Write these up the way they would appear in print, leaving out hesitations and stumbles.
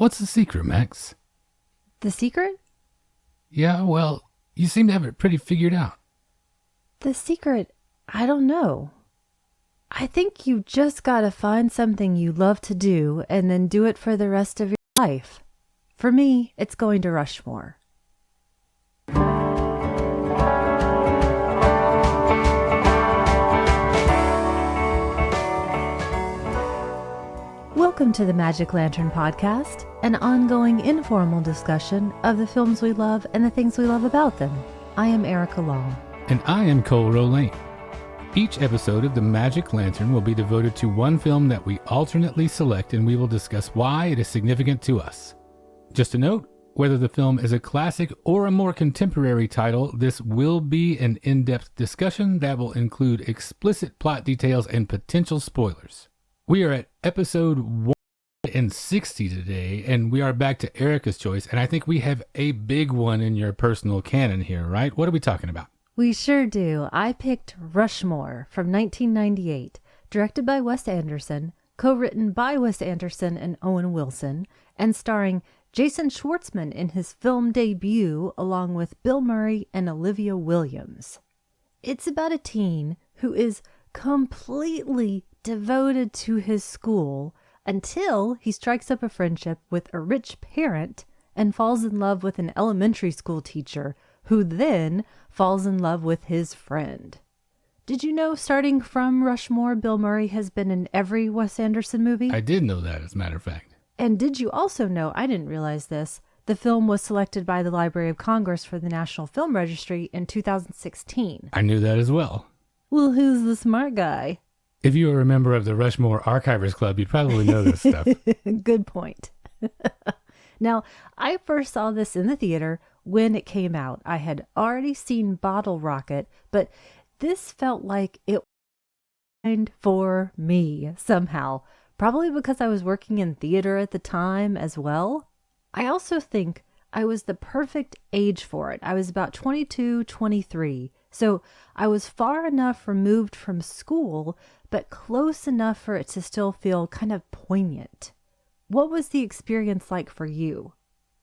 What's the secret, Max? The secret? Yeah, well, you seem to have it pretty figured out. The secret, I don't know. I think you just gotta find something you love to do and then do it for the rest of your life. For me, it's going to Rushmore. Welcome to the Magic Lantern Podcast, an ongoing informal discussion of the films we love and the things we love about them. I am Erica Long. And I am Cole Rolane. Each episode of the Magic Lantern will be devoted to one film that we alternately select, and we will discuss why it is significant to us. Just a note, whether the film is a classic or a more contemporary title, this will be an in-depth discussion that will include explicit plot details and potential spoilers. We are at episode 160 today, and we are back to Erica's choice, and I think we have a big one in your personal canon here, right? What are we talking about? We sure do. I picked Rushmore from 1998, directed by Wes Anderson, co-written by Wes Anderson and Owen Wilson, and starring Jason Schwartzman in his film debut along with Bill Murray and Olivia Williams. It's about a teen who is completely devoted to his school until he strikes up a friendship with a rich parent and falls in love with an elementary school teacher who then falls in love with his friend. Did you know, starting from Rushmore, Bill Murray has been in every Wes Anderson movie? I did know that, as a matter of fact. And did you also know, I didn't realize this, the film was selected by the Library of Congress for the National Film Registry in 2016. I knew that as well. Well, who's the smart guy? If you were a member of the Rushmore Archivers Club, you'd probably know this stuff. Good point. Now, I first saw this in the theater when it came out. I had already seen Bottle Rocket, but this felt like it was for me somehow. Probably because I was working in theater at the time as well. I also think I was the perfect age for it. I was about 22, 23. So I was far enough removed from school, but close enough for it to still feel kind of poignant. What was the experience like for you?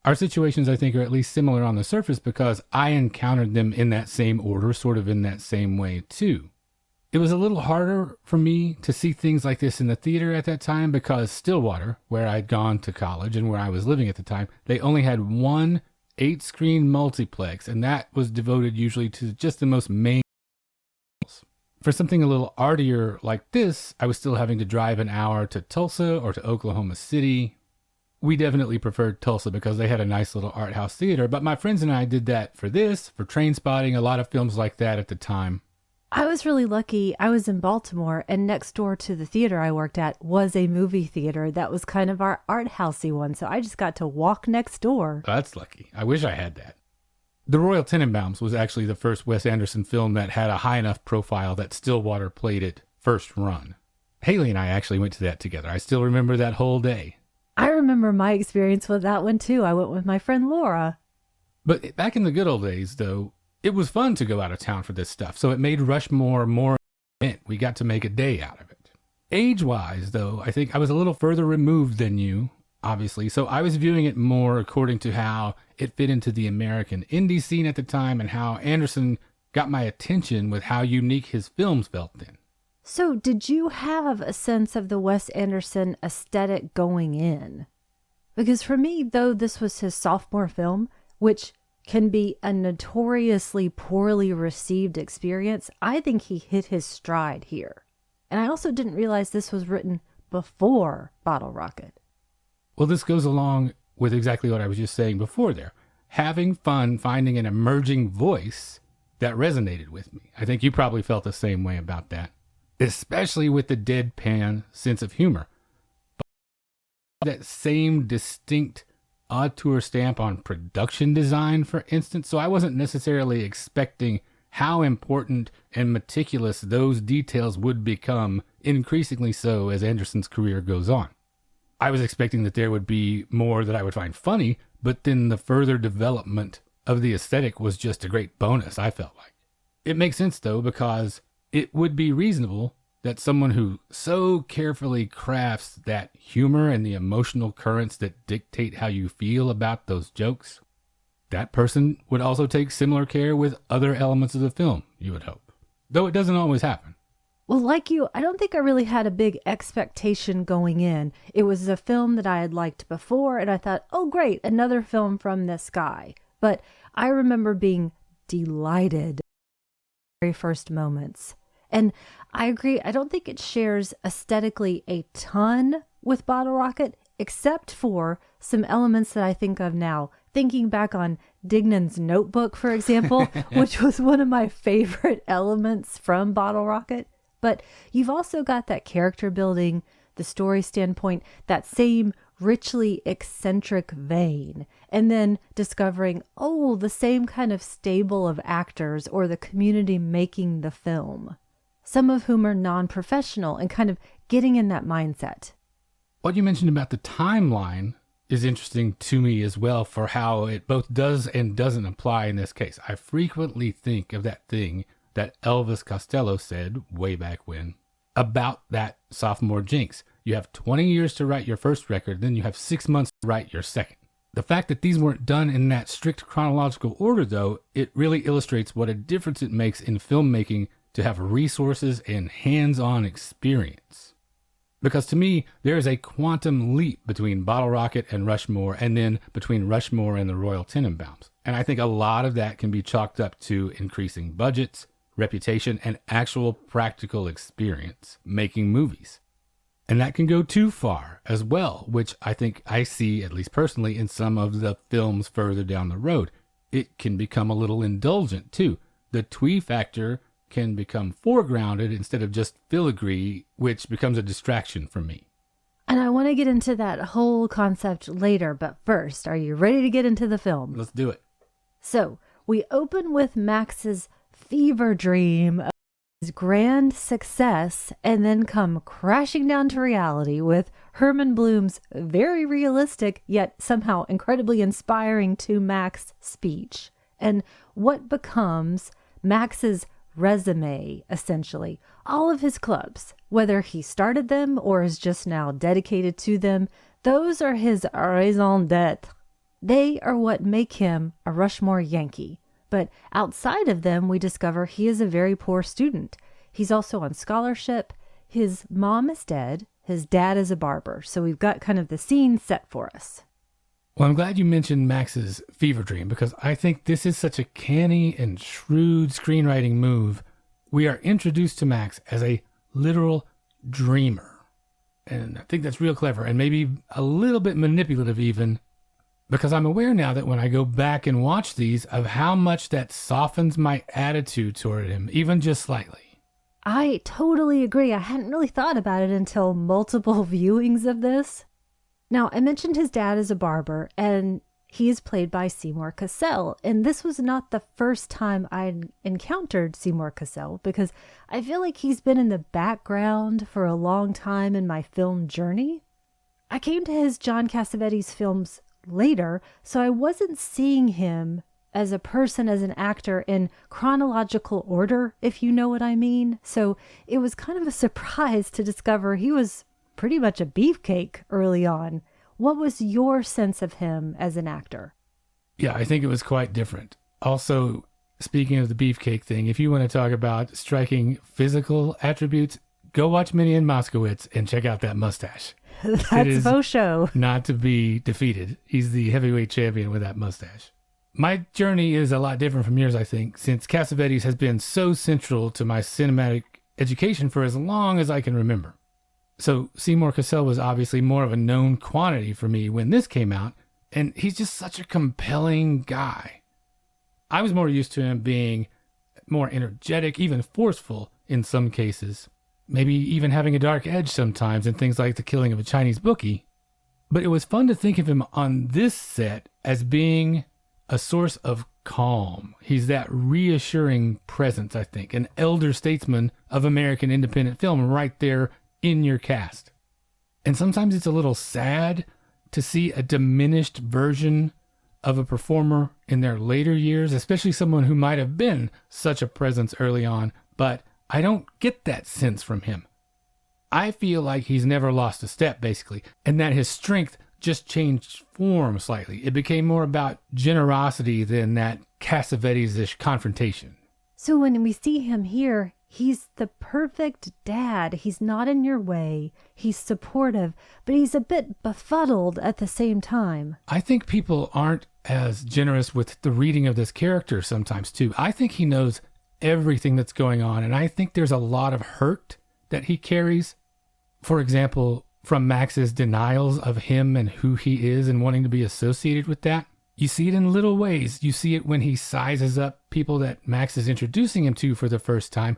Our situations, I think, are at least similar on the surface because I encountered them in that same order, sort of in that same way, too. It was a little harder for me to see things like this in the theater at that time because Stillwater, where I'd gone to college and where I was living at the time, they only had one 8-screen multiplex, and that was devoted usually to just the most main. For something a little artier like this, I was still having to drive an hour to Tulsa or to Oklahoma City. We definitely preferred Tulsa because they had a nice little art house theater, but my friends and I did that for this, for Trainspotting, a lot of films like that at the time. I was really lucky. I was in Baltimore, and next door to the theater I worked at was a movie theater that was kind of our art housey one, so I just got to walk next door. That's lucky. I wish I had that. The Royal Tenenbaums was actually the first Wes Anderson film that had a high enough profile that Stillwater played it first run. Haley and I actually went to that together. I still remember that whole day. I remember my experience with that one too. I went with my friend Laura. But back in the good old days, though, it was fun to go out of town for this stuff, so it made Rushmore more event. We got to make a day out of it. Age-wise, though, I think I was a little further removed than you, obviously, so I was viewing it more according to how it fit into the American indie scene at the time and how Anderson got my attention with how unique his films felt then. So did you have a sense of the Wes Anderson aesthetic going in? Because for me, though this was his sophomore film, which can be a notoriously poorly received experience, I think he hit his stride here. And I also didn't realize this was written before Bottle Rocket. Well, this goes along with exactly what I was just saying before there. Having fun finding an emerging voice that resonated with me. I think you probably felt the same way about that, especially with the deadpan sense of humor. But that same distinct auteur stamp on production design, for instance, so I wasn't necessarily expecting how important and meticulous those details would become, increasingly so as Anderson's career goes on. I was expecting that there would be more that I would find funny, but then the further development of the aesthetic was just a great bonus, I felt like. It makes sense, though, because it would be reasonable that someone who so carefully crafts that humor and the emotional currents that dictate how you feel about those jokes, that person would also take similar care with other elements of the film, you would hope. Though it doesn't always happen. Well, like you, I don't think I really had a big expectation going in. It was a film that I had liked before, and I thought, oh, great, another film from this guy. But I remember being delighted at the very first moments. And I agree, I don't think it shares aesthetically a ton with Bottle Rocket, except for some elements that I think of now. Thinking back on Dignan's Notebook, for example, which was one of my favorite elements from Bottle Rocket. But you've also got that character building, the story standpoint, that same richly eccentric vein, and then discovering, oh, the same kind of stable of actors or the community making the film, some of whom are non-professional and kind of getting in that mindset. What you mentioned about the timeline is interesting to me as well for how it both does and doesn't apply in this case. I frequently think of that thing that Elvis Costello said way back when about that sophomore jinx. You have 20 years to write your first record, then you have 6 months to write your second. The fact that these weren't done in that strict chronological order, though, it really illustrates what a difference it makes in filmmaking to have resources and hands-on experience. Because to me, there is a quantum leap between Bottle Rocket and Rushmore, and then between Rushmore and the Royal Tenenbaums. And I think a lot of that can be chalked up to increasing budgets, reputation, and actual practical experience making movies. And that can go too far as well, which I think I see, at least personally, in some of the films further down the road. It can become a little indulgent too. The twee factor can become foregrounded instead of just filigree, which becomes a distraction for me. And I want to get into that whole concept later, but first, are you ready to get into the film? Let's do it. So, we open with Max's fever dream of his grand success and then come crashing down to reality with Herman Bloom's very realistic yet somehow incredibly inspiring to Max speech and what becomes Max's resume, essentially. All of his clubs, whether he started them or is just now dedicated to them, those are his raison d'etre. They are what make him a Rushmore Yankee. But outside of them, we discover he is a very poor student. He's also on scholarship. His mom is dead. His dad is a barber. So we've got kind of the scene set for us. Well, I'm glad you mentioned Max's fever dream because I think this is such a canny and shrewd screenwriting move. We are introduced to Max as a literal dreamer. And I think that's real clever and maybe a little bit manipulative even, because I'm aware now that when I go back and watch these of how much that softens my attitude toward him, even just slightly. I totally agree. I hadn't really thought about it until multiple viewings of this. Now, I mentioned his dad is a barber, and he is played by Seymour Cassel. And this was not the first time I encountered Seymour Cassel, because I feel like he's been in the background for a long time in my film journey. I came to his John Cassavetes films later, so I wasn't seeing him as a person, as an actor in chronological order, if you know what I mean. So it was kind of a surprise to discover he was pretty much a beefcake early on. What was your sense of him as an actor? Yeah, I think it was quite different. Also, speaking of the beefcake thing, if you want to talk about striking physical attributes, go watch Minnie and Moskowitz and check out that mustache. That's faux show. Not to be defeated. He's the heavyweight champion with that mustache. My journey is a lot different from yours, I think, since Cassavetes has been so central to my cinematic education for as long as I can remember. So Seymour Cassel was obviously more of a known quantity for me when this came out, and he's just such a compelling guy. I was more used to him being more energetic, even forceful in some cases, maybe even having a dark edge sometimes in things like The Killing of a Chinese Bookie. But it was fun to think of him on this set as being a source of calm. He's that reassuring presence, I think, an elder statesman of American independent film right there in your cast. And sometimes it's a little sad to see a diminished version of a performer in their later years, especially someone who might have been such a presence early on, but I don't get that sense from him. I feel like he's never lost a step, basically, and that his strength just changed form slightly. It became more about generosity than that Cassavetes-ish confrontation. So when we see him here, he's the perfect dad. He's not in your way. He's supportive, but he's a bit befuddled at the same time. I think people aren't as generous with the reading of this character sometimes, too. I think he knows everything that's going on, and I think there's a lot of hurt that he carries. For example, from Max's denials of him and who he is and wanting to be associated with that. You see it in little ways. You see it when he sizes up people that Max is introducing him to for the first time.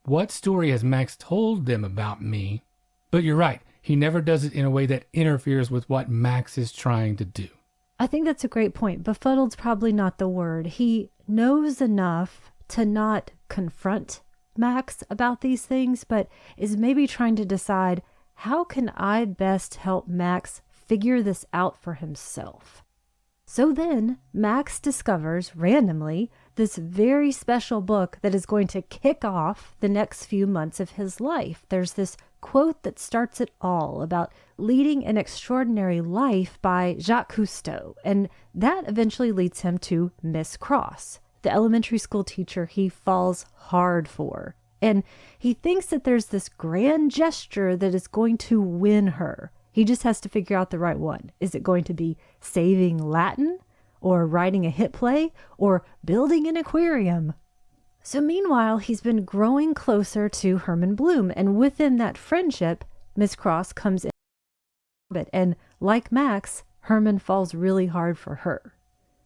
What story has Max told them about me? But you're right. He never does it in a way that interferes with what Max is trying to do. I think that's a great point. Befuddled's probably not the word. He knows enough to not confront Max about these things, but is maybe trying to decide, how can I best help Max figure this out for himself? So then Max discovers randomly this very special book that is going to kick off the next few months of his life. There's this quote that starts it all about leading an extraordinary life by Jacques Cousteau, and that eventually leads him to Miss Cross, the elementary school teacher he falls hard for. And he thinks that there's this grand gesture that is going to win her. He just has to figure out the right one. Is it going to be saving Latin, or writing a hit play, or building an aquarium? So meanwhile, he's been growing closer to Herman Bloom, and within that friendship, Miss Cross comes in, and like Max, Herman falls really hard for her.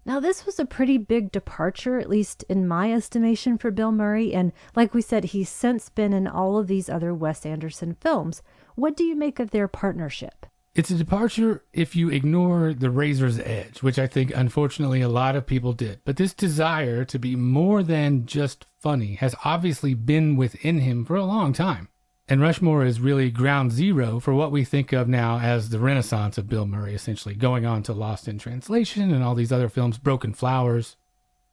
Now, this was a pretty big departure, at least in my estimation, for Bill Murray, and like we said, he's since been in all of these other Wes Anderson films. What do you make of their partnership? It's a departure if you ignore the razor's edge, which I think unfortunately a lot of people did. But this desire to be more than just funny has obviously been within him for a long time. And Rushmore is really ground zero for what we think of now as the renaissance of Bill Murray, essentially, going on to Lost in Translation and all these other films, Broken Flowers.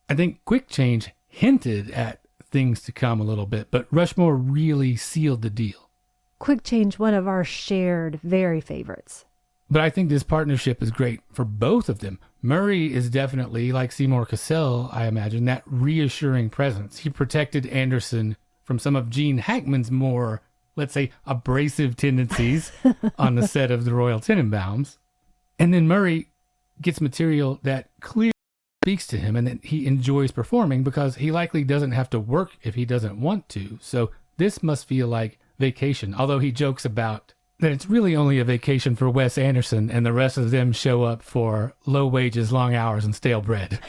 I think Quick Change hinted at things to come a little bit, but Rushmore really sealed the deal. Quick Change, one of our shared very favorites. But I think this partnership is great for both of them. Murray is definitely, like Seymour Cassel, I imagine, that reassuring presence. He protected Anderson from some of Gene Hackman's more, let's say, abrasive tendencies on the set of The Royal Tenenbaums. And then Murray gets material that clearly speaks to him and that he enjoys performing because he likely doesn't have to work if he doesn't want to. So this must feel like vacation, although he jokes about that it's really only a vacation for Wes Anderson and the rest of them show up for low wages, long hours, and stale bread.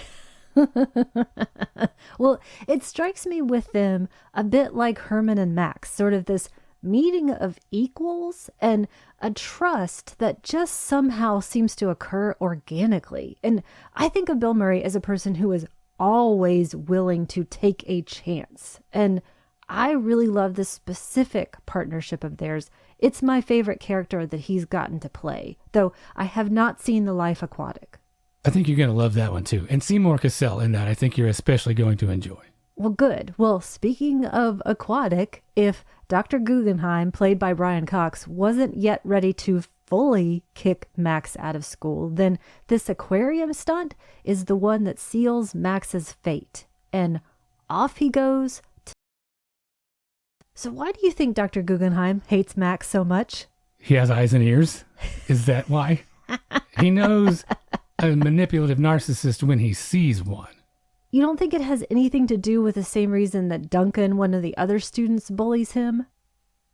Well, it strikes me with them a bit like Herman and Max, sort of this meeting of equals and a trust that just somehow seems to occur organically. And I think of Bill Murray as a person who is always willing to take a chance. And I really love this specific partnership of theirs. It's my favorite character that he's gotten to play, though I have not seen The Life Aquatic. I think you're going to love that one too. And Seymour Cassel in that, I think you're especially going to enjoy. Well, good. Well, speaking of aquatic, if Dr. Guggenheim, played by Brian Cox, wasn't yet ready to fully kick Max out of school, then this aquarium stunt is the one that seals Max's fate. And off he goes. So why do you think Dr. Guggenheim hates Max so much? He has eyes and ears. Is that why? He knows a manipulative narcissist when he sees one. You don't think it has anything to do with the same reason that Duncan, one of the other students, bullies him?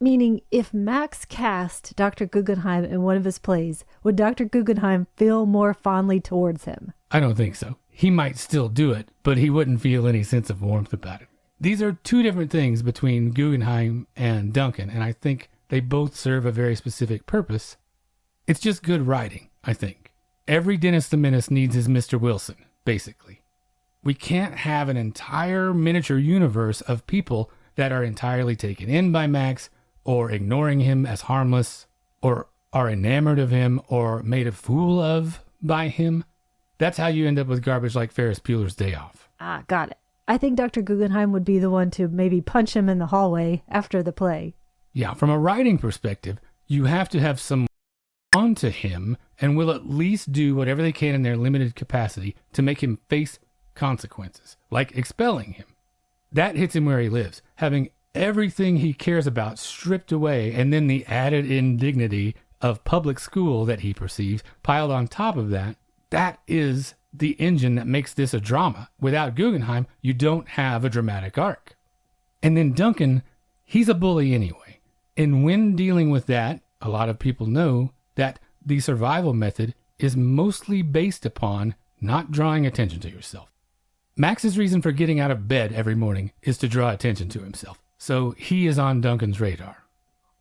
Meaning, if Max cast Dr. Guggenheim in one of his plays, would Dr. Guggenheim feel more fondly towards him? I don't think so. He might still do it, but he wouldn't feel any sense of warmth about it. These are two different things between Guggenheim and Duncan, and I think they both serve a very specific purpose. It's just good writing, I think. Every Dennis the Menace needs his Mr. Wilson, basically. We can't have an entire miniature universe of people that are entirely taken in by Max, or ignoring him as harmless, or are enamored of him, or made a fool of by him. That's how you end up with garbage like Ferris Bueller's Day Off. Ah, got it. I think Dr. Guggenheim would be the one to maybe punch him in the hallway after the play. Yeah, from a writing perspective, you have to have someone onto him and will at least do whatever they can in their limited capacity to make him face consequences, like expelling him. That hits him where he lives, having everything he cares about stripped away, and then the added indignity of public school that he perceives piled on top of that. That is the engine that makes this a drama. Without Guggenheim, you don't have a dramatic arc. And then Duncan, he's a bully anyway. And when dealing with that, a lot of people know that the survival method is mostly based upon not drawing attention to yourself. Max's reason for getting out of bed every morning is to draw attention to himself. So he is on Duncan's radar.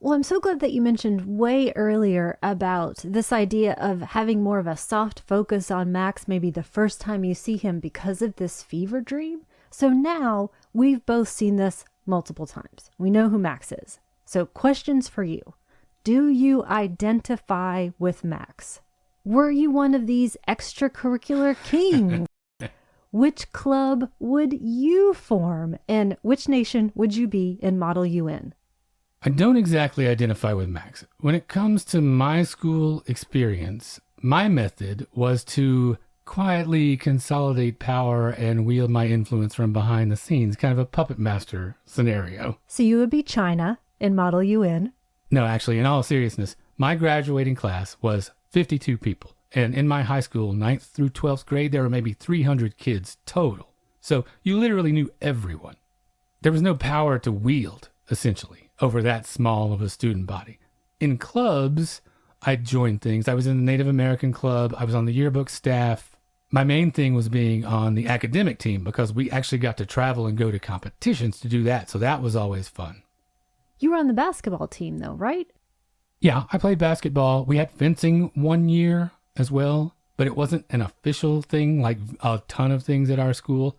Well, I'm so glad that you mentioned way earlier about this idea of having more of a soft focus on Max maybe the first time you see him because of this fever dream. So now we've both seen this multiple times. We know who Max is. So questions for you. Do you identify with Max? Were you one of these extracurricular kings? Which club would you form? And which nation would you be in Model UN? I don't exactly identify with Max. When it comes to my school experience, my method was to quietly consolidate power and wield my influence from behind the scenes, kind of a puppet master scenario. So you would be China in Model UN? No, actually, in all seriousness, my graduating class was 52 people. And in my high school, 9th through 12th grade, there were maybe 300 kids total. So you literally knew everyone. There was no power to wield, essentially, over that small of a student body. In clubs, I joined things. I was in the Native American Club. I was on the yearbook staff. My main thing was being on the academic team because we actually got to travel and go to competitions to do that. So that was always fun. You were on the basketball team, though, right? Yeah, I played basketball. We had fencing one year as well, but it wasn't an official thing like a ton of things at our school.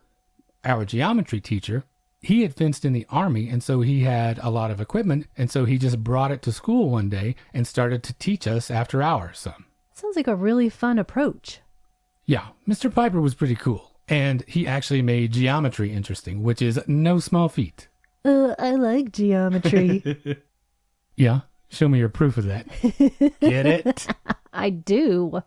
Our geometry teacher, he had fenced in the Army, and so he had a lot of equipment, and so he just brought it to school one day and started to teach us after hours some. Sounds like a really fun approach. Yeah, Mr. Piper was pretty cool, and he actually made geometry interesting, which is no small feat. I like geometry. Yeah, show me your proof of that. Get it? I do.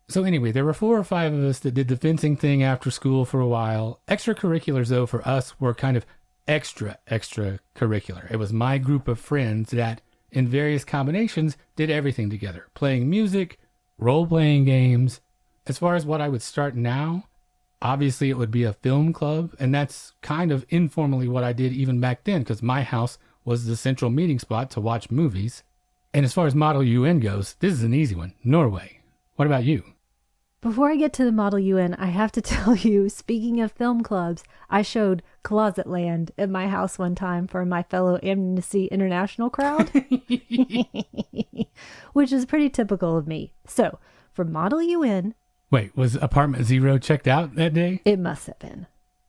So anyway, there were 4 or 5 of us that did the fencing thing after school for a while. Extracurriculars, though, for us were kind of extracurricular. It was my group of friends that, in various combinations, did everything together. Playing music, role-playing games. As far as what I would start now, obviously it would be a film club, and that's kind of informally what I did even back then, because my house was the central meeting spot to watch movies. And as far as Model UN goes, this is an easy one. Norway. What about you? Before I get to the Model UN, I have to tell you, speaking of film clubs, I showed Closet Land at my house one time for my fellow Amnesty International crowd, which is pretty typical of me. So, for Model UN... Wait, was Apartment Zero checked out that day? It must have been.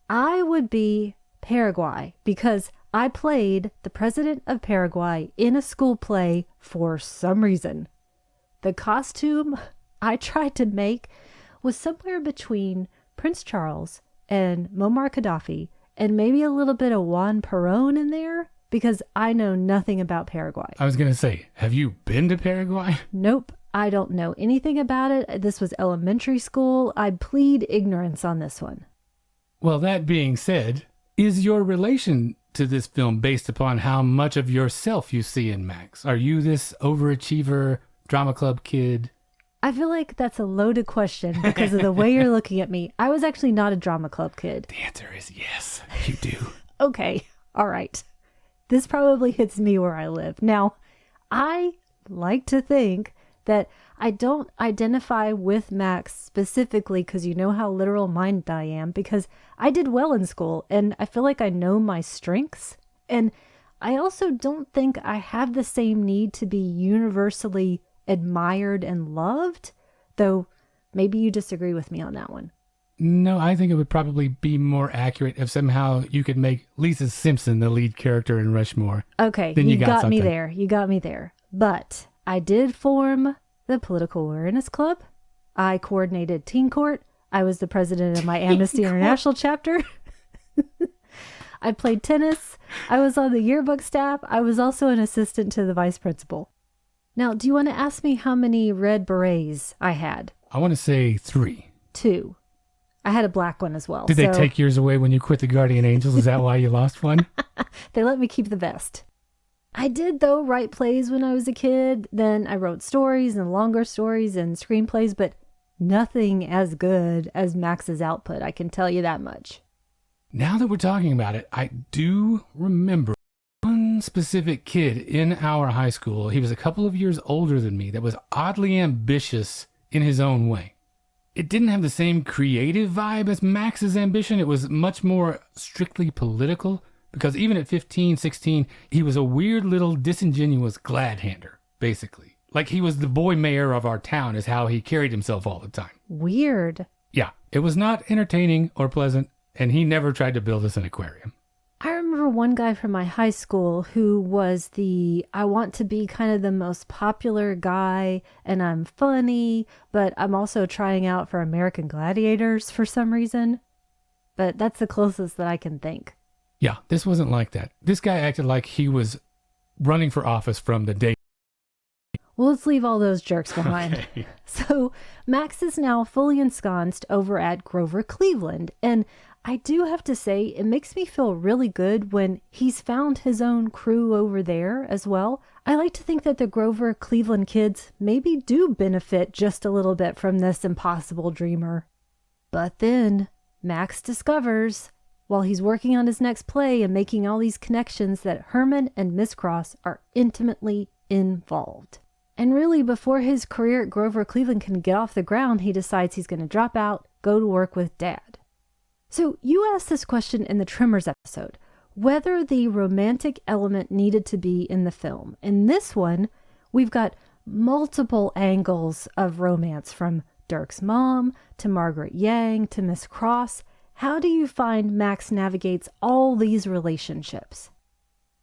I would be Paraguay because I played the president of Paraguay in a school play for some reason. The costume I tried to make was somewhere between Prince Charles and Muammar Gaddafi and maybe a little bit of Juan Perón in there because I know nothing about Paraguay. I was going to say, have you been to Paraguay? Nope, I don't know anything about it. This was elementary school. I plead ignorance on this one. Well, that being said, is your relation to this film based upon how much of yourself you see in Max? Are you this overachiever drama club kid? I feel like that's a loaded question because of the way you're looking at me. I was actually not a drama club kid. The answer is yes, you do. Okay, all right. This probably hits me where I live. Now, I like to think that I don't identify with Max specifically because you know how literal minded I am, because I did well in school and I feel like I know my strengths. And I also don't think I have the same need to be universally admired and loved, though maybe you disagree with me on that one. No, I think it would probably be more accurate if somehow you could make Lisa Simpson the lead character in Rushmore. Okay, then you got me something. there. You got me there. But I did form the Political Awareness Club. I coordinated Teen Court. I was the president of my Amnesty International chapter. I played tennis. I was on the yearbook staff. I was also an assistant to the vice principal. Now, do you want to ask me how many red berets I had? I want to say 3. 2. I had a black one as well. Did they take yours away when you quit the Guardian Angels? Is that why you lost one? They let me keep the vest. I did, though, write plays when I was a kid. Then I wrote stories and longer stories and screenplays, but nothing as good as Max's output. I can tell you that much. Now that we're talking about it, I do remember one specific kid in our high school. He was a couple of years older than me that was oddly ambitious in his own way. It didn't have the same creative vibe as Max's ambition. It was much more strictly political because even at 15, 16, he was a weird little disingenuous glad-hander, basically. Like he was the boy mayor of our town is how he carried himself all the time. Weird. Yeah, it was not entertaining or pleasant, and he never tried to build us an aquarium. I remember one guy from my high school who was I want to be kind of the most popular guy, and I'm funny, but I'm also trying out for American Gladiators for some reason. But that's the closest that I can think. Yeah, this wasn't like that. This guy acted like he was running for office from the day. Well, let's leave all those jerks behind. Okay. So Max is now fully ensconced over at Grover Cleveland, and I do have to say, it makes me feel really good when he's found his own crew over there as well. I like to think that the Grover Cleveland kids maybe do benefit just a little bit from this impossible dreamer. But then Max discovers, while he's working on his next play and making all these connections, that Herman and Miss Cross are intimately involved. And really, before his career at Grover Cleveland can get off the ground, he decides he's going to drop out, go to work with Dad. So you asked this question in the Tremors episode, whether the romantic element needed to be in the film. In this one, we've got multiple angles of romance, from Dirk's mom to Margaret Yang to Miss Cross. How do you find Max navigates all these relationships?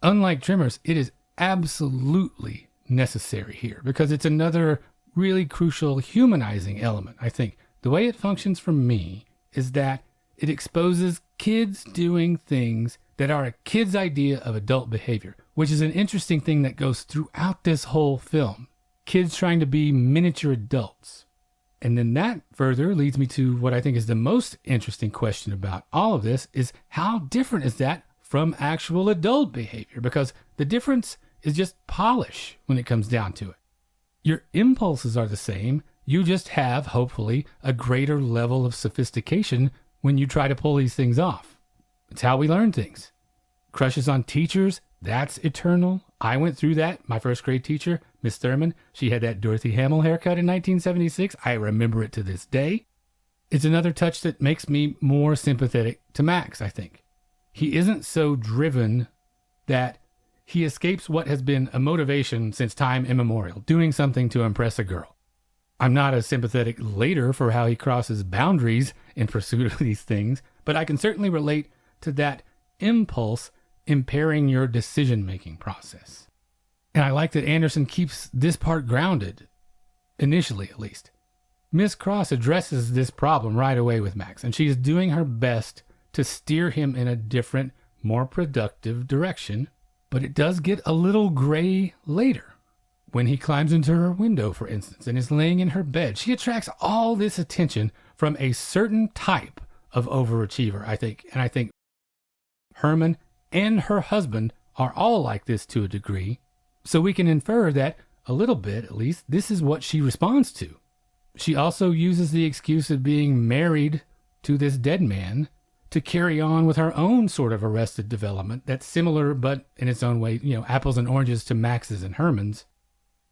Unlike Tremors, it is absolutely necessary here because it's another really crucial humanizing element, I think. The way it functions for me is that it exposes kids doing things that are a kid's idea of adult behavior, which is an interesting thing that goes throughout this whole film. Kids trying to be miniature adults. And then that further leads me to what I think is the most interesting question about all of this is how different is that from actual adult behavior? Because the difference is just polish when it comes down to it. Your impulses are the same. You just have, hopefully, a greater level of sophistication when you try to pull these things off. It's how we learn things. Crushes on teachers, that's eternal. I went through that. My first grade teacher, Miss Thurman, she had that Dorothy Hamill haircut in 1976. I remember it to this day. It's another touch that makes me more sympathetic to Max, I think. He isn't so driven that he escapes what has been a motivation since time immemorial, doing something to impress a girl. I'm not as sympathetic later for how he crosses boundaries in pursuit of these things, but I can certainly relate to that impulse impairing your decision-making process. And I like that Anderson keeps this part grounded, initially at least. Miss Cross addresses this problem right away with Max, and she's doing her best to steer him in a different, more productive direction, but it does get a little gray later. When he climbs into her window, for instance, and is laying in her bed, she attracts all this attention from a certain type of overachiever, I think. And I think Herman and her husband are all like this to a degree. So we can infer that, a little bit at least, this is what she responds to. She also uses the excuse of being married to this dead man to carry on with her own sort of arrested development that's similar, but in its own way, apples and oranges to Max's and Herman's.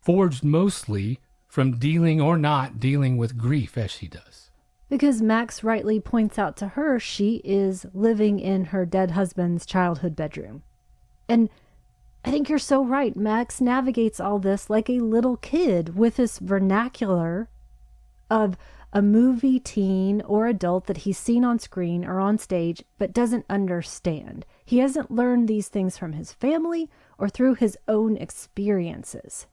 Forged mostly from dealing or not dealing with grief as she does. Because Max rightly points out to her she is living in her dead husband's childhood bedroom. And I think you're so right. Max navigates all this like a little kid with this vernacular of a movie teen or adult that he's seen on screen or on stage but doesn't understand. He hasn't learned these things from his family or through his own experiences.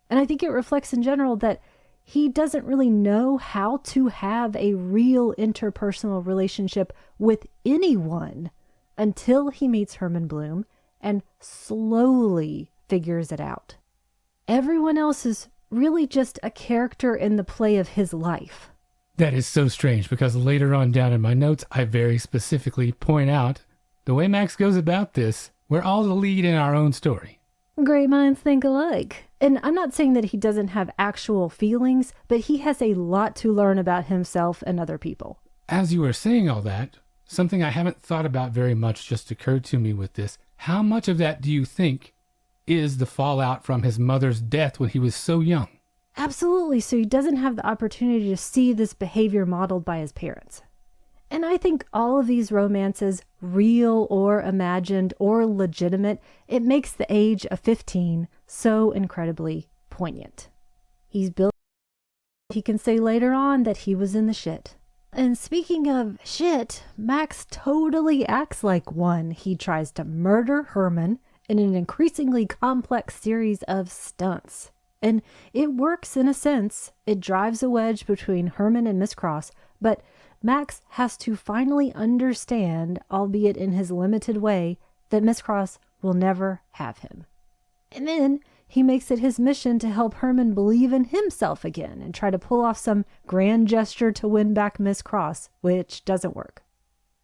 And I think it reflects in general that he doesn't really know how to have a real interpersonal relationship with anyone until he meets Herman Bloom and slowly figures it out. Everyone else is really just a character in the play of his life. That is so strange because later on down in my notes, I very specifically point out the way Max goes about this, we're all the lead in our own story. Great minds think alike. And I'm not saying that he doesn't have actual feelings, but he has a lot to learn about himself and other people. As you were saying all that, something I haven't thought about very much just occurred to me with this. How much of that do you think is the fallout from his mother's death when he was so young? Absolutely. So he doesn't have the opportunity to see this behavior modeled by his parents. And I think all of these romances, real or imagined or legitimate, it makes the age of 15 so incredibly poignant. He's built. He can say later on that he was in the shit. And speaking of shit, Max totally acts like one. He tries to murder Herman in an increasingly complex series of stunts. And it works in a sense. It drives a wedge between Herman and Miss Cross, but Max has to finally understand, albeit in his limited way, that Miss Cross will never have him. And then he makes it his mission to help Herman believe in himself again and try to pull off some grand gesture to win back Miss Cross, which doesn't work.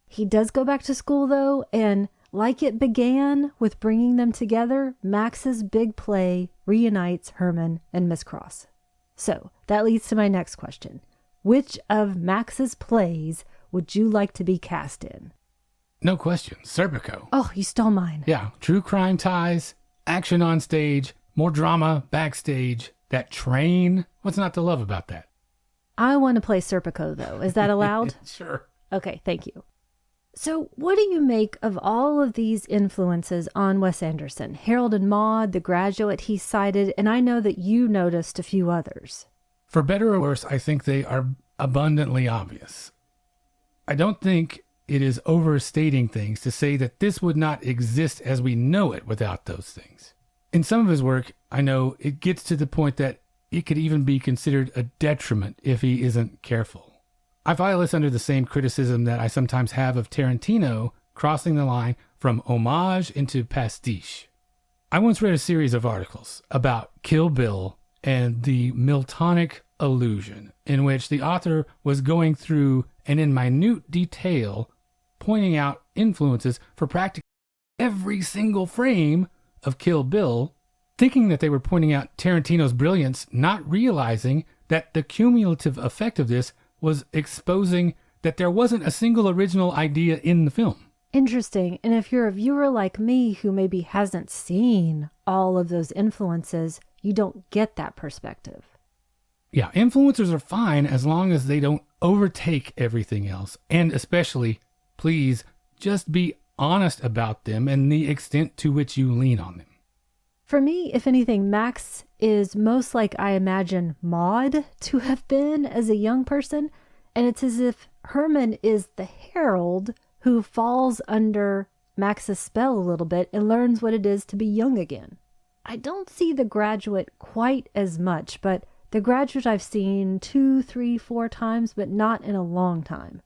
He does go back to school, though, and like it began with bringing them together, Max's big play reunites Herman and Miss Cross. So that leads to my next question. Which of Max's plays would you like to be cast in? No question, Serpico. Oh, you stole mine. Yeah, true crime ties, action on stage, more drama backstage, that train. What's not to love about that? I want to play Serpico, though. Is that allowed? Sure. Okay, thank you. So what do you make of all of these influences on Wes Anderson? Harold and Maude, The Graduate he cited, and I know that you noticed a few others. For better or worse, I think they are abundantly obvious. I don't think it is overstating things to say that this would not exist as we know it without those things. In some of his work, I know it gets to the point that it could even be considered a detriment if he isn't careful. I file this under the same criticism that I sometimes have of Tarantino crossing the line from homage into pastiche. I once read a series of articles about Kill Bill and the Miltonic illusion, in which the author was going through and in minute detail pointing out influences for practically every single frame of Kill Bill, thinking that they were pointing out Tarantino's brilliance, not realizing that the cumulative effect of this was exposing that there wasn't a single original idea in the film. Interesting. And if you're a viewer like me who maybe hasn't seen all of those influences, you don't get that perspective. Yeah, influencers are fine as long as they don't overtake everything else. And especially, please, just be honest about them and the extent to which you lean on them. For me, if anything, Max is most like I imagine Maude to have been as a young person. And it's as if Herman is the herald who falls under Max's spell a little bit and learns what it is to be young again. I don't see The Graduate quite as much, but The Graduate I've seen 2, 3, 4 times, but not in a long time.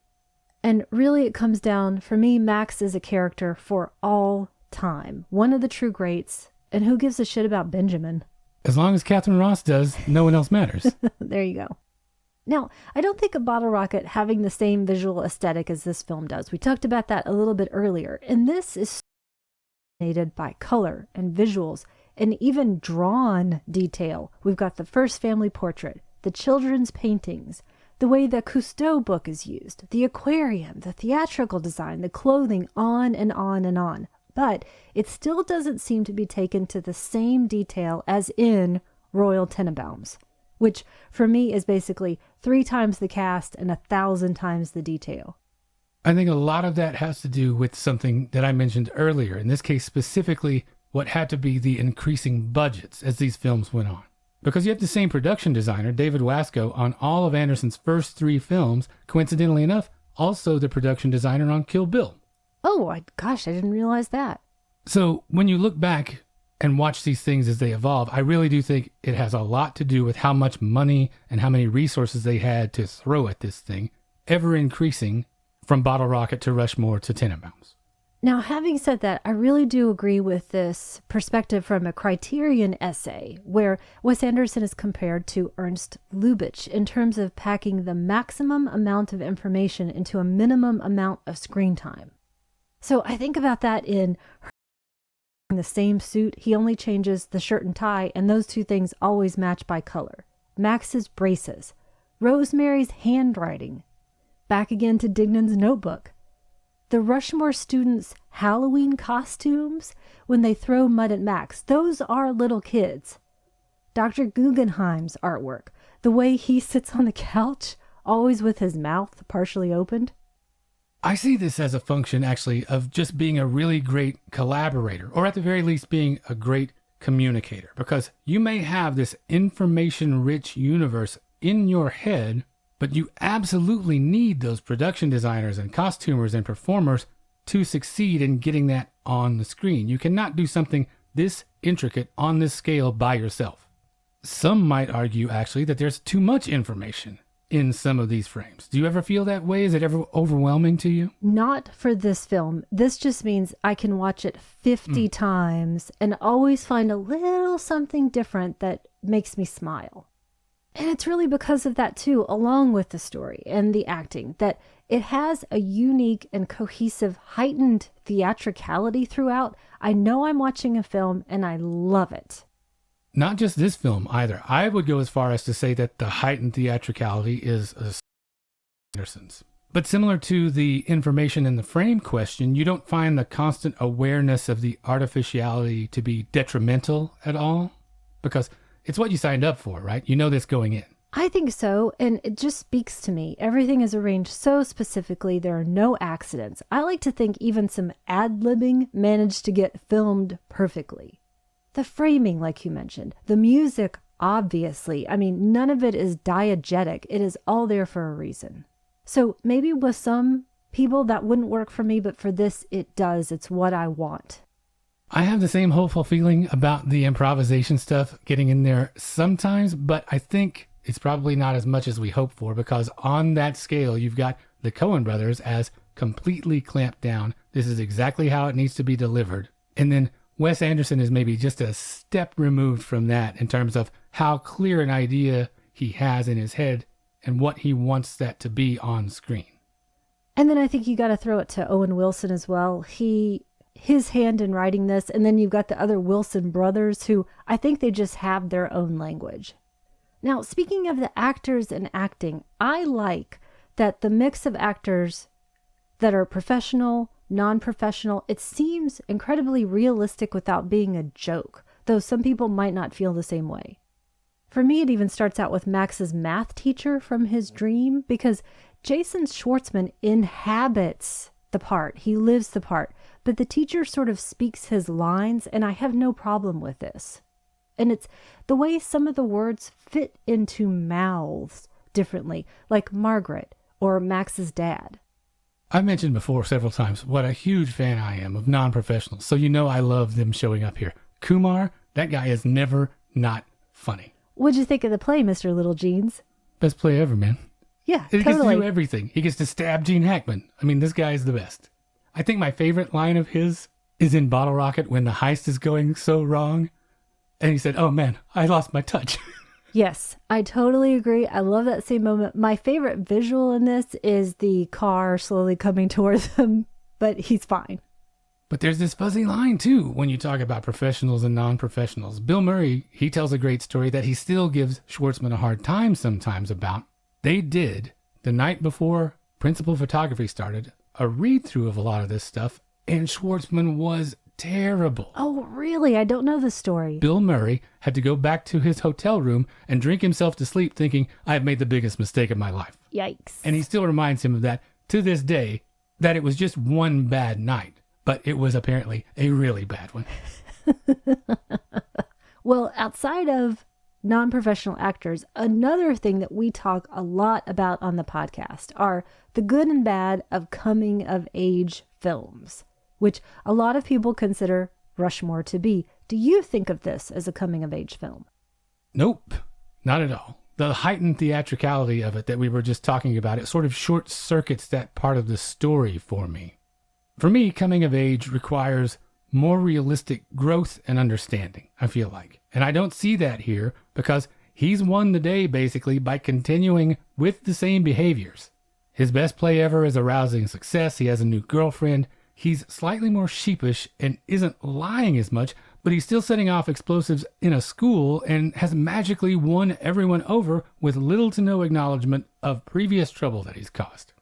And really it comes down, for me, Max is a character for all time. One of the true greats. And who gives a shit about Benjamin? As long as Catherine Ross does, no one else matters. There you go. Now, I don't think of Bottle Rocket having the same visual aesthetic as this film does. We talked about that a little bit earlier. And this is dominated by color and visuals and even drawn detail. We've got the first family portrait, the children's paintings, the way the Cousteau book is used, the aquarium, the theatrical design, the clothing, on and on and on. But it still doesn't seem to be taken to the same detail as in Royal Tenenbaums, which for me is basically 3 times the cast and 1,000 times the detail. I think a lot of that has to do with something that I mentioned earlier, in this case specifically what had to be the increasing budgets as these films went on. Because you have the same production designer, David Wasco, on all of Anderson's first 3 films, coincidentally enough, also the production designer on Kill Bill. Oh, I didn't realize that. So when you look back and watch these things as they evolve, I really do think it has a lot to do with how much money and how many resources they had to throw at this thing, ever increasing from Bottle Rocket to Rushmore to Tenenbaums. Now, having said that, I really do agree with this perspective from a Criterion essay where Wes Anderson is compared to Ernst Lubitsch in terms of packing the maximum amount of information into a minimum amount of screen time. So I think about that in the same suit, he only changes the shirt and tie, and those two things always match by color. Max's braces, Rosemary's handwriting, back again to Dignan's notebook. The Rushmore students' Halloween costumes when they throw mud at Max, those are little kids. Dr. Guggenheim's artwork, the way he sits on the couch, always with his mouth partially opened. I see this as a function, actually, of just being a really great collaborator, or at the very least being a great communicator, because you may have this information-rich universe in your head, but you absolutely need those production designers and costumers and performers to succeed in getting that on the screen. You cannot do something this intricate on this scale by yourself. Some might argue, actually, that there's too much information in some of these frames. Do you ever feel that way? Is it ever overwhelming to you? Not for this film. This just means I can watch it 50 times and always find a little something different that makes me smile. And it's really because of that too, along with the story and the acting, that it has a unique and cohesive, heightened theatricality throughout. I know I'm watching a film and I love it. Not just this film either. I would go as far as to say that the heightened theatricality is Anderson's. But similar to the information in the frame question, you don't find the constant awareness of the artificiality to be detrimental at all? Because it's what you signed up for, right? You know this going in. I think so, and it just speaks to me. Everything is arranged so specifically, there are no accidents. I like to think even some ad-libbing managed to get filmed perfectly. The framing, like you mentioned, the music, obviously. I mean, none of it is diegetic. It is all there for a reason. So maybe with some people that wouldn't work for me, but for this, it does. It's what I want. I have the same hopeful feeling about the improvisation stuff getting in there sometimes, but I think it's probably not as much as we hope for, because on that scale, you've got the Coen brothers as completely clamped down. This is exactly how it needs to be delivered. And then Wes Anderson is maybe just a step removed from that in terms of how clear an idea he has in his head and what he wants that to be on screen. And then I think you got to throw it to Owen Wilson as well. His hand in writing this, and then you've got the other Wilson brothers who I think they just have their own language. Now, speaking of the actors and acting, I like that the mix of actors that are professional, non-professional, it seems incredibly realistic without being a joke, though some people might not feel the same way. For me, it even starts out with Max's math teacher from his dream, because Jason Schwartzman inhabits the part. He lives the part. But the teacher sort of speaks his lines, and I have no problem with this. And it's the way some of the words fit into mouths differently, like Margaret or Max's dad. I've mentioned before several times what a huge fan I am of non-professionals, so you know I love them showing up here. Kumar, that guy is never not funny. What'd you think of the play, Mr. Little Jeans? Best play ever, man. Yeah, He totally. gets to do everything. He gets to stab Gene Hackman. I mean, this guy is the best. I think my favorite line of his is in Bottle Rocket when the heist is going so wrong. And he said, "Oh man, I lost my touch." Yes, I totally agree. I love that same moment. My favorite visual in this is the car slowly coming towards him, but he's fine. But there's this fuzzy line too when you talk about professionals and non-professionals. Bill Murray, he tells a great story that he still gives Schwartzman a hard time sometimes about. They did, the night before principal photography started, a read-through of a lot of this stuff, and Schwartzman was terrible. Oh, really? I don't know the story. Bill Murray had to go back to his hotel room and drink himself to sleep thinking, I have made the biggest mistake of my life. Yikes. And he still reminds him of that to this day, that it was just one bad night, but it was apparently a really bad one. Well, outside of non-professional actors, another thing that we talk a lot about on the podcast are the good and bad of coming-of-age films, which a lot of people consider Rushmore to be. Do you think of this as a coming-of-age film? Nope, not at all. The heightened theatricality of it that we were just talking about, it sort of short-circuits that part of the story for me. For me, coming of age requires more realistic growth and understanding, I feel like. And I don't see that here because he's won the day basically by continuing with the same behaviors. His best play ever is a rousing success. He has a new girlfriend. He's slightly more sheepish and isn't lying as much, but he's still setting off explosives in a school and has magically won everyone over with little to no acknowledgement of previous trouble that he's caused.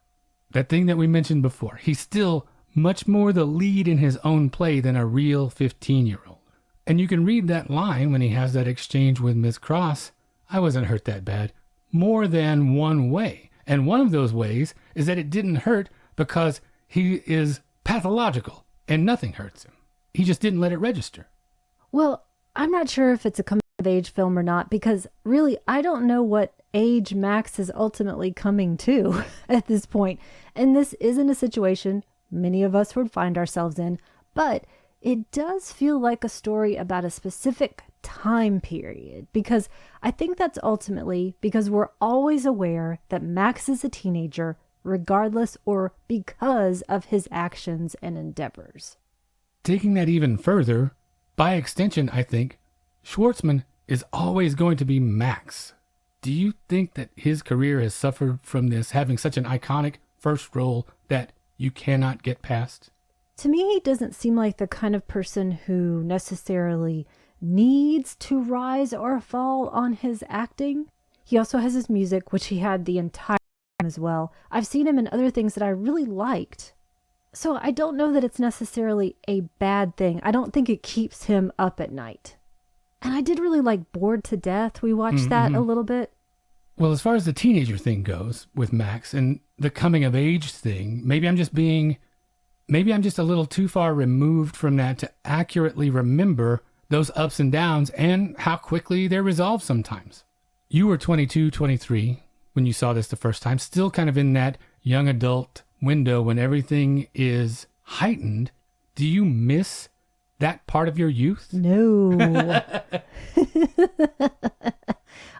That thing that we mentioned before, he's still much more the lead in his own play than a real 15-year-old. And you can read that line when he has that exchange with Miss Cross, I wasn't hurt that bad, more than one way. And one of those ways is that it didn't hurt because he is pathological and nothing hurts him. He just didn't let it register. Well, I'm not sure if it's a coming-of-age film or not, because really, I don't know what age Max is ultimately coming to at this point. And this isn't a situation many of us would find ourselves in, but it does feel like a story about a specific time period, because I think that's ultimately because we're always aware that Max is a teenager, regardless or because of his actions and endeavors. Taking that even further, by extension, I think, Schwartzman is always going to be Max. Do you think that his career has suffered from this, having such an iconic first role that you cannot get past? To me, he doesn't seem like the kind of person who necessarily needs to rise or fall on his acting. He also has his music, which he had the entire time as well. I've seen him in other things that I really liked. So I don't know that it's necessarily a bad thing. I don't think it keeps him up at night. And I did really like Bored to Death. We watched that a little bit. Well, as far as the teenager thing goes with Max and the coming of age thing, maybe I'm just a little too far removed from that to accurately remember those ups and downs and how quickly they're resolved sometimes. You were 22, 23 when you saw this the first time, still kind of in that young adult window when everything is heightened. Do you miss that part of your youth? No.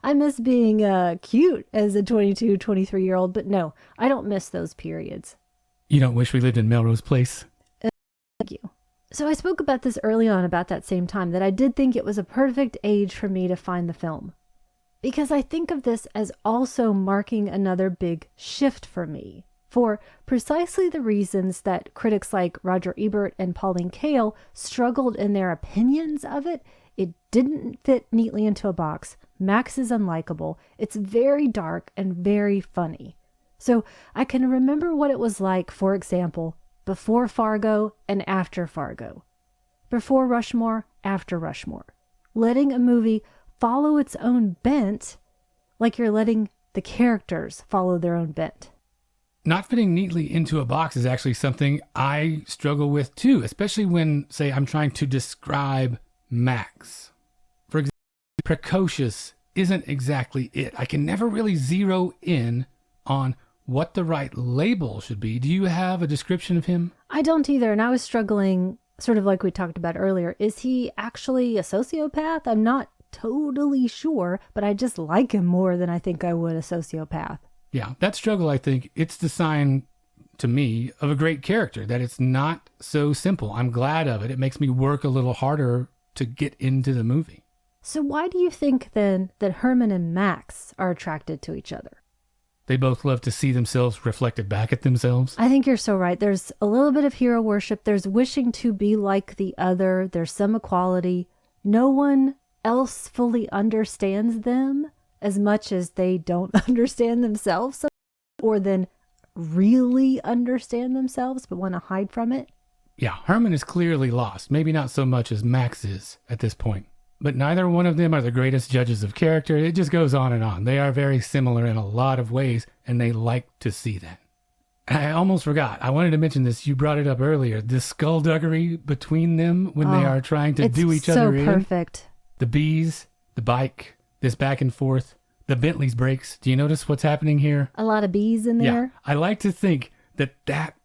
I miss being cute as a 22, 23-year-old, but no, I don't miss those periods. You don't wish we lived in Melrose Place? Thank you. So I spoke about this early on about that same time, that I did think it was a perfect age for me to find the film. Because I think of this as also marking another big shift for me. For precisely the reasons that critics like Roger Ebert and Pauline Kael struggled in their opinions of it, it didn't fit neatly into a box. Max is unlikable. It's very dark and very funny. So I can remember what it was like, for example, before Fargo and after Fargo. Before Rushmore, after Rushmore. Letting a movie follow its own bent like you're letting the characters follow their own bent. Not fitting neatly into a box is actually something I struggle with too, especially when, say, I'm trying to describe Max. For example, precocious isn't exactly it. I can never really zero in on what the right label should be. Do you have a description of him? I don't either, and I was struggling, sort of like we talked about earlier. Is he actually a sociopath? I'm not totally sure, but I just like him more than I think I would a sociopath. Yeah, that struggle, I think, it's the sign to me of a great character, that it's not so simple. I'm glad of it. It makes me work a little harder to get into the movie. So why do you think then that Herman and Max are attracted to each other? They both love to see themselves reflected back at themselves. I think you're so right. There's a little bit of hero worship. There's wishing to be like the other. There's some equality. No one else fully understands them as much as they don't understand themselves, or then really understand themselves but want to hide from it. Yeah, Herman is clearly lost. Maybe not so much as Max is at this point. But neither one of them are the greatest judges of character. It just goes on and on. They are very similar in a lot of ways, and they like to see that. I almost forgot. I wanted to mention this. You brought it up earlier. The skullduggery between them when they are trying to do each other in. It's so perfect. The bees, the bike, this back and forth, the Bentley's brakes. Do you notice what's happening here? A lot of bees in there. Yeah. I like to think that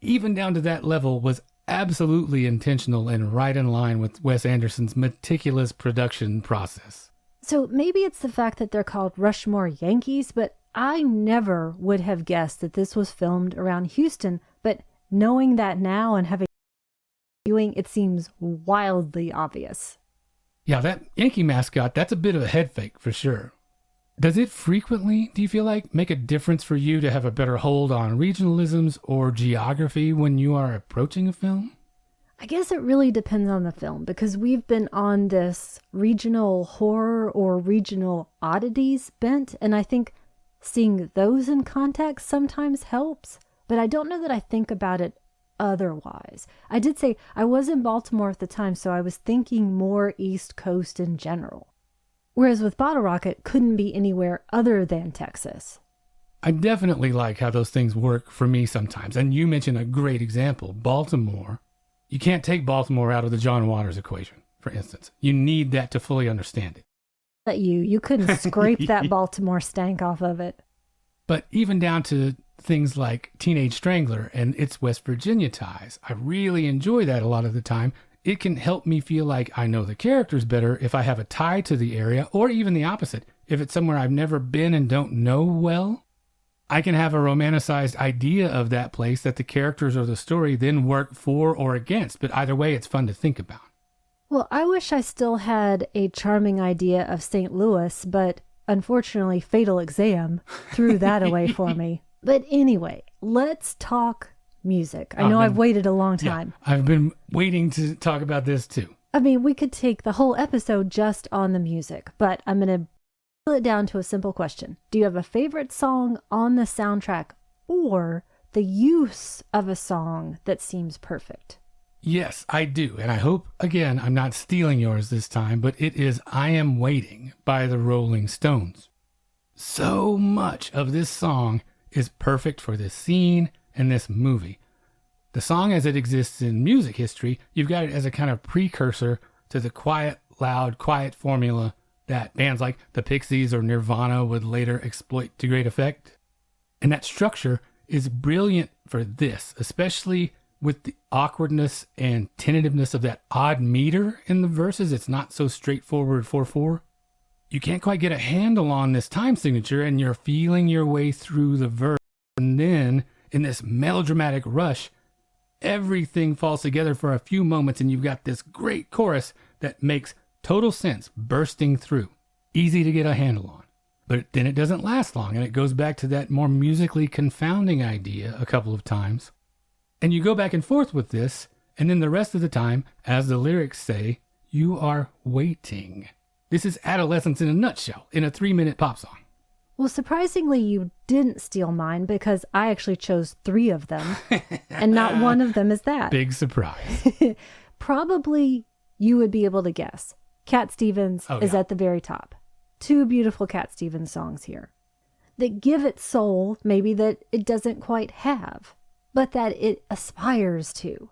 even down to that level was absolutely intentional and right in line with Wes Anderson's meticulous production process. So maybe it's the fact that they're called Rushmore Yankees, but I never would have guessed that this was filmed around Houston, but knowing that now and having viewing, it seems wildly obvious. Yeah, that Yankee mascot, that's a bit of a head fake for sure. Does it frequently, do you feel like, make a difference for you to have a better hold on regionalisms or geography when you are approaching a film? I guess it really depends on the film, because we've been on this regional horror or regional oddities bent, and I think seeing those in context sometimes helps, but I don't know that I think about it otherwise. I did say I was in Baltimore at the time, so I was thinking more East Coast in general. Whereas with Bottle Rocket, couldn't be anywhere other than Texas. I definitely like how those things work for me sometimes. And you mentioned a great example, Baltimore. You can't take Baltimore out of the John Waters equation, for instance. You need that to fully understand it. But you couldn't scrape that Baltimore stank off of it. But even down to things like Teenage Strangler and its West Virginia ties, I really enjoy that a lot of the time. It can help me feel like I know the characters better if I have a tie to the area, or even the opposite. If it's somewhere I've never been and don't know well, I can have a romanticized idea of that place that the characters or the story then work for or against. But either way, it's fun to think about. Well, I wish I still had a charming idea of St. Louis, but unfortunately, Fatal Exam threw that away for me. But anyway, let's talk music. I know I've waited a long time. Yeah, I've been waiting to talk about this too. I mean, we could take the whole episode just on the music, but I'm going to boil it down to a simple question. Do you have a favorite song on the soundtrack or the use of a song that seems perfect? Yes, I do. And I hope, again, I'm not stealing yours this time, but it is I Am Waiting by the Rolling Stones. So much of this song is perfect for this scene and this movie. The song as it exists in music history, you've got it as a kind of precursor to the quiet, loud, quiet formula that bands like the Pixies or Nirvana would later exploit to great effect. And that structure is brilliant for this, especially with the awkwardness and tentativeness of that odd meter in the verses. It's not so straightforward 4/4. You can't quite get a handle on this time signature, and you're feeling your way through the verse. And then, in this melodramatic rush, everything falls together for a few moments, and you've got this great chorus that makes total sense bursting through. Easy to get a handle on. But then it doesn't last long, and it goes back to that more musically confounding idea a couple of times. And you go back and forth with this, and then the rest of the time, as the lyrics say, you are waiting. This is adolescence in a nutshell, in a 3-minute pop song. Well, surprisingly, you didn't steal mine because I actually chose 3 of them, and not one of them is that. Big surprise. Probably you would be able to guess. Cat Stevens is at the very top. 2 beautiful Cat Stevens songs here that give it soul, maybe that it doesn't quite have, but that it aspires to.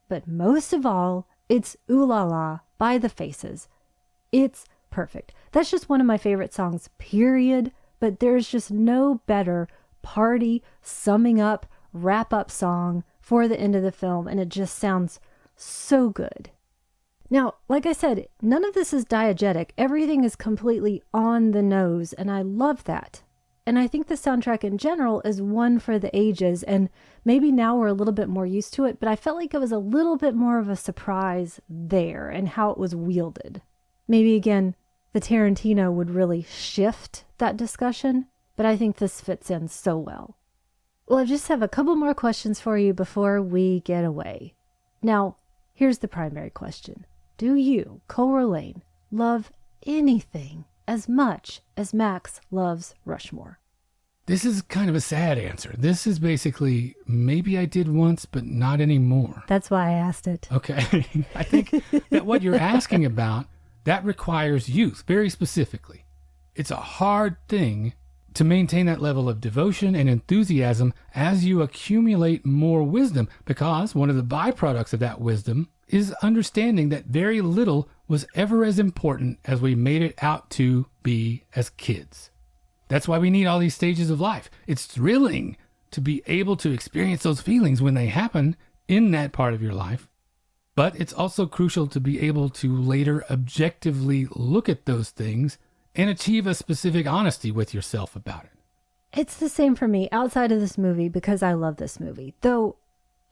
But most of all, it's Ooh La La by The Faces. It's perfect. That's just one of my favorite songs, period. But there's just no better party, summing up, wrap up song for the end of the film. And it just sounds so good. Now, like I said, none of this is diegetic. Everything is completely on the nose. And I love that. And I think the soundtrack in general is one for the ages. And maybe now we're a little bit more used to it. But I felt like it was a little bit more of a surprise there and how it was wielded. Maybe again, the Tarantino would really shift that discussion, but I think this fits in so well. Well, I just have a couple more questions for you before we get away. Now, here's the primary question. Do you, Cora Lane, love anything as much as Max loves Rushmore? This is kind of a sad answer. This is basically, maybe I did once, but not anymore. That's why I asked it. Okay. I think that what you're asking about, that requires youth, very specifically. It's a hard thing to maintain that level of devotion and enthusiasm as you accumulate more wisdom, because one of the byproducts of that wisdom is understanding that very little was ever as important as we made it out to be as kids. That's why we need all these stages of life. It's thrilling to be able to experience those feelings when they happen in that part of your life. But it's also crucial to be able to later objectively look at those things and achieve a specific honesty with yourself about it. It's the same for me outside of this movie because I love this movie. Though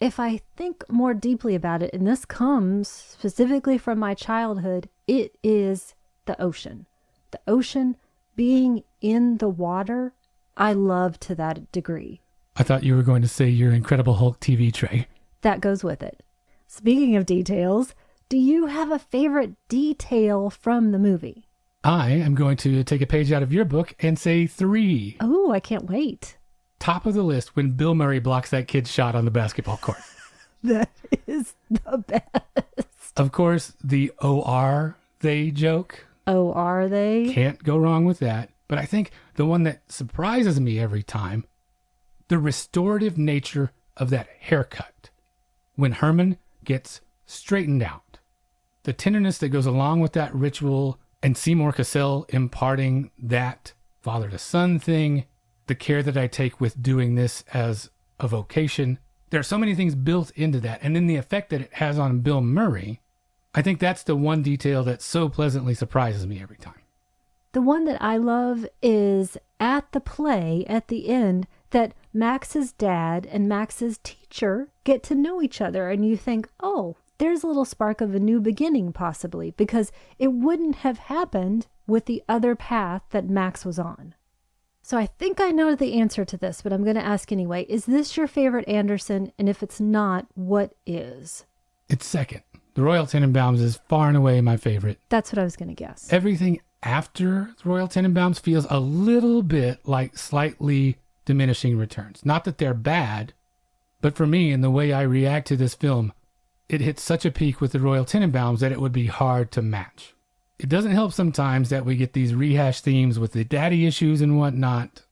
if I think more deeply about it, and this comes specifically from my childhood, it is the ocean. The ocean, being in the water, I love to that degree. I thought you were going to say your Incredible Hulk TV tray. That goes with it. Speaking of details, do you have a favorite detail from the movie? I am going to take a page out of your book and say 3. Oh, I can't wait. Top of the list when Bill Murray blocks that kid's shot on the basketball court. That is the best. Of course, the "are they" joke. Oh, are they? Can't go wrong with that. But I think the one that surprises me every time, the restorative nature of that haircut. When Herman gets straightened out. The tenderness that goes along with that ritual, and Seymour Cassell imparting that father to son thing, the care that I take with doing this as a vocation. There are so many things built into that. And then the effect that it has on Bill Murray, I think that's the one detail that so pleasantly surprises me every time. The one that I love is at the play at the end that Max's dad and Max's teacher get to know each other. And you think, oh, there's a little spark of a new beginning possibly, because it wouldn't have happened with the other path that Max was on. So I think I know the answer to this, but I'm going to ask anyway. Is this your favorite Anderson? And if it's not, what is? It's second. The Royal Tenenbaums is far and away my favorite. That's what I was going to guess. Everything after the Royal Tenenbaums feels a little bit like slightly diminishing returns. Not that they're bad, but for me, in the way I react to this film, it hits such a peak with the Royal Tenenbaums that it would be hard to match. It doesn't help sometimes that we get these rehashed themes with the daddy issues and whatnot.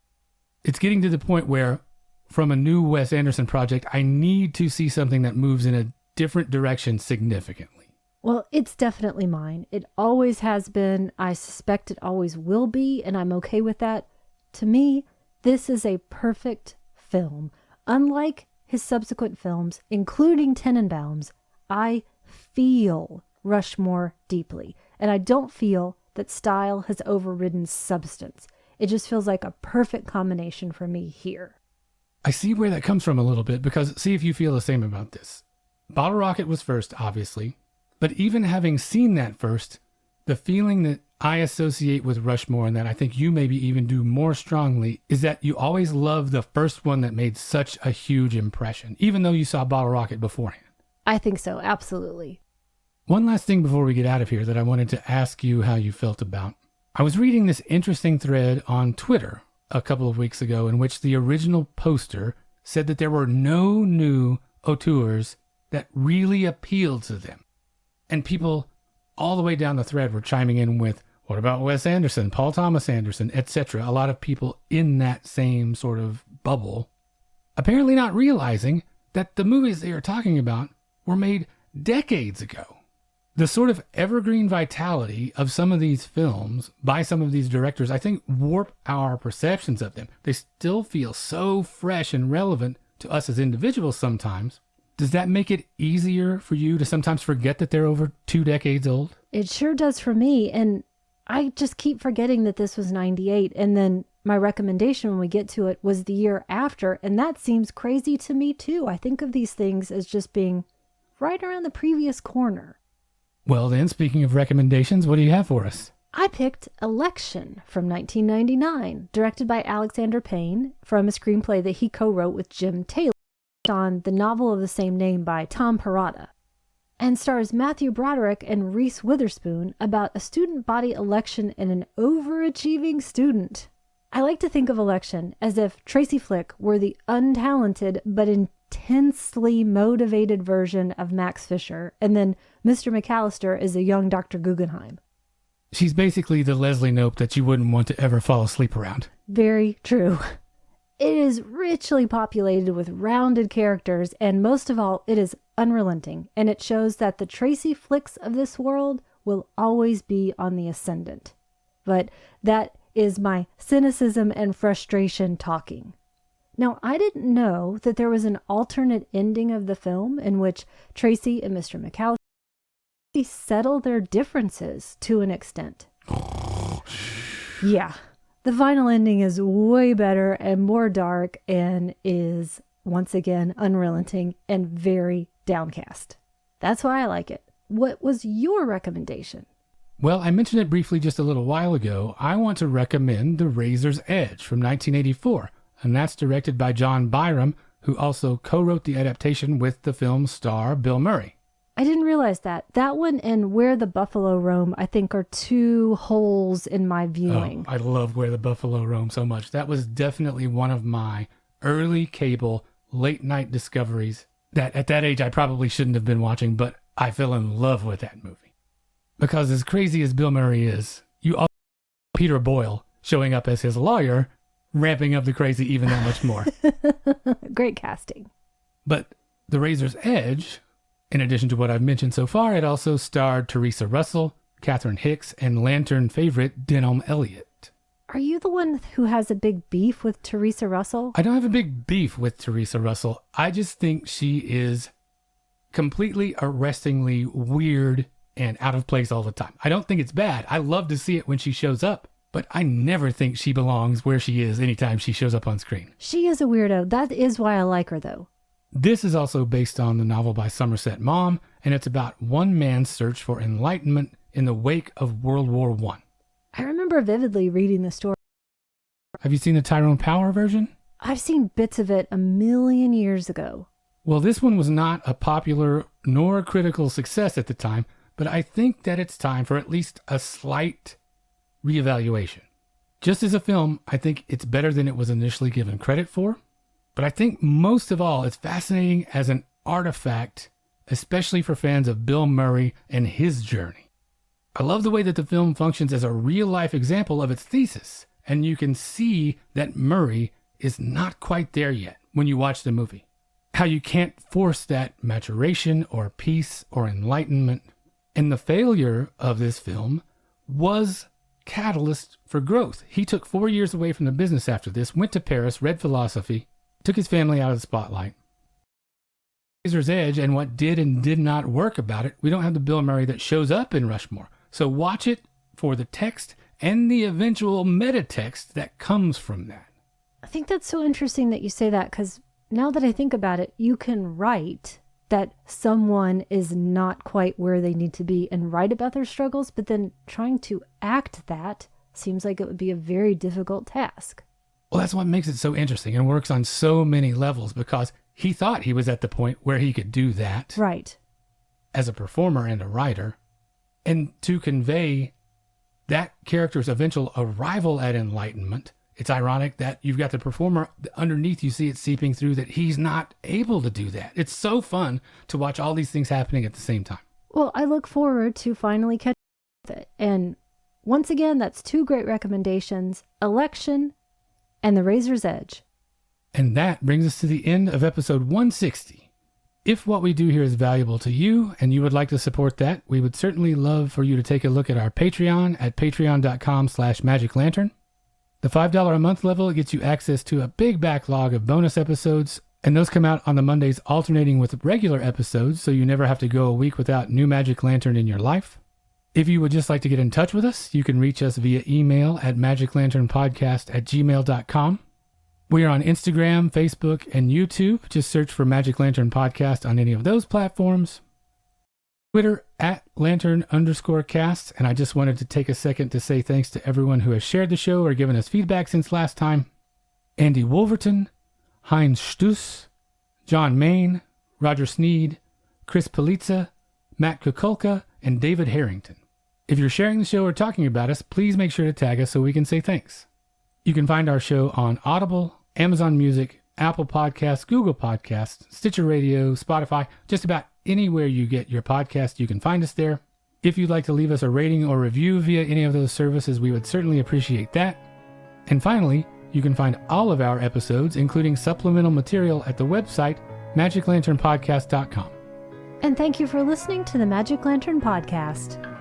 It's getting to the point where, from a new Wes Anderson project, I need to see something that moves in a different direction significantly. Well, it's definitely mine. It always has been. I suspect it always will be, and I'm okay with that. To me, this is a perfect film. Unlike his subsequent films, including Tenenbaums, I feel Rushmore deeply. And I don't feel that style has overridden substance. It just feels like a perfect combination for me here. I see where that comes from a little bit, because see if you feel the same about this. Bottle Rocket was first, obviously. But even having seen that first, the feeling that I associate with Rushmore, and that I think you maybe even do more strongly, is that you always love the first one that made such a huge impression, even though you saw Bottle Rocket beforehand. I think so, absolutely. One last thing before we get out of here that I wanted to ask you how you felt about. I was reading this interesting thread on Twitter a couple of weeks ago in which the original poster said that there were no new auteurs that really appealed to them. And people all the way down the thread were chiming in with, what about Wes Anderson, Paul Thomas Anderson, etc.? A lot of people in that same sort of bubble, apparently not realizing that the movies they are talking about were made decades ago. The sort of evergreen vitality of some of these films by some of these directors, I think, warp our perceptions of them. They still feel so fresh and relevant to us as individuals sometimes. Does that make it easier for you to sometimes forget that they're over 2 decades old? It sure does for me. And I just keep forgetting that this was 98. And then my recommendation when we get to it was the year after. And that seems crazy to me too. I think of these things as just being right around the previous corner. Well then, speaking of recommendations, what do you have for us? I picked Election from 1999, directed by Alexander Payne, from a screenplay that he co-wrote with Jim Taylor on the novel of the same name by Tom Perrotta, and stars Matthew Broderick and Reese Witherspoon about a student body election and an overachieving student. I like to think of Election as if Tracy Flick were the untalented but intensely motivated version of Max Fisher, and then Mr. McAllister is a young Dr. Guggenheim. She's basically the Leslie Knope that you wouldn't want to ever fall asleep around. Very true. It is richly populated with rounded characters, and most of all, it is unrelenting, and it shows that the Tracy Flicks of this world will always be on the ascendant. But that is my cynicism and frustration talking. Now, I didn't know that there was an alternate ending of the film in which Tracy and Mr. McAllister settle their differences to an extent. Yeah, the final ending is way better and more dark and is once again, unrelenting and very downcast. That's why I like it. What was your recommendation? Well, I mentioned it briefly just a little while ago. I want to recommend The Razor's Edge from 1984, and that's directed by John Byram, who also co-wrote the adaptation with the film's star Bill Murray. I didn't realize that. That one and Where the Buffalo Roam, I think, are two holes in my viewing. Oh, I love Where the Buffalo Roam so much. That was definitely one of my early cable late-night discoveries that at that age I probably shouldn't have been watching, but I fell in love with that movie. Because as crazy as Bill Murray is, you also have Peter Boyle showing up as his lawyer, ramping up the crazy even that much more. Great casting. But The Razor's Edge, in addition to what I've mentioned so far, it also starred Teresa Russell, Catherine Hicks, and Lantern favorite Denholm Elliott. Are you the one who has a big beef with Teresa Russell? I don't have a big beef with Teresa Russell. I just think she is completely arrestingly weird and out of place all the time. I don't think it's bad. I love to see it when she shows up, but I never think she belongs where she is anytime she shows up on screen. She is a weirdo. That is why I like her, though. This is also based on the novel by Somerset Maugham, and it's about one man's search for enlightenment in the wake of World War I. I remember vividly reading the story. Have you seen the Tyrone Power version? I've seen bits of it a million years ago. Well, this one was not a popular nor a critical success at the time, but I think that it's time for at least a slight reevaluation. Just as a film, I think it's better than it was initially given credit for. But I think most of all, it's fascinating as an artifact, especially for fans of Bill Murray and his journey. I love the way that the film functions as a real-life example of its thesis, and you can see that Murray is not quite there yet when you watch the movie. How you can't force that maturation or peace or enlightenment. And the failure of this film was catalyst for growth. He took 4 years away from the business after this, went to Paris, read philosophy, took his family out of the spotlight. Razor's Edge and what did and did not work about it, we don't have the Bill Murray that shows up in Rushmore. So watch it for the text and the eventual meta text that comes from that. I think that's so interesting that you say that, because now that I think about it, you can write that someone is not quite where they need to be and write about their struggles, but then trying to act that seems like it would be a very difficult task. Well, that's what makes it so interesting and works on so many levels, because he thought he was at the point where he could do that. Right. As a performer and a writer. And to convey that character's eventual arrival at enlightenment, it's ironic that you've got the performer underneath, you see it seeping through that he's not able to do that. It's so fun to watch all these things happening at the same time. Well, I look forward to finally catching up with it. And once again, that's two great recommendations: Election and The Razor's Edge. And that brings us to the end of episode 160. If what we do here is valuable to you and you would like to support that, we would certainly love for you to take a look at our Patreon at patreon.com/magiclantern. The $5 a month level gets you access to a big backlog of bonus episodes, and those come out on the Mondays alternating with regular episodes, so you never have to go a week without new Magic Lantern in your life. If you would just like to get in touch with us, you can reach us via email at magiclanternpodcast@gmail.com. We are on Instagram, Facebook, and YouTube. Just search for Magic Lantern Podcast on any of those platforms. Twitter at Lantern_cast. And I just wanted to take a second to say thanks to everyone who has shared the show or given us feedback since last time. Andy Wolverton, Heinz Stuss, John Main, Roger Sneed, Chris Polizza, Matt Kukulka, and David Harrington. If you're sharing the show or talking about us, please make sure to tag us so we can say thanks. You can find our show on Audible, Amazon Music, Apple Podcasts, Google Podcasts, Stitcher Radio, Spotify, just about anywhere you get your podcast, you can find us there. If you'd like to leave us a rating or review via any of those services, we would certainly appreciate that. And finally, you can find all of our episodes, including supplemental material, at the website magiclanternpodcast.com. And thank you for listening to the Magic Lantern Podcast.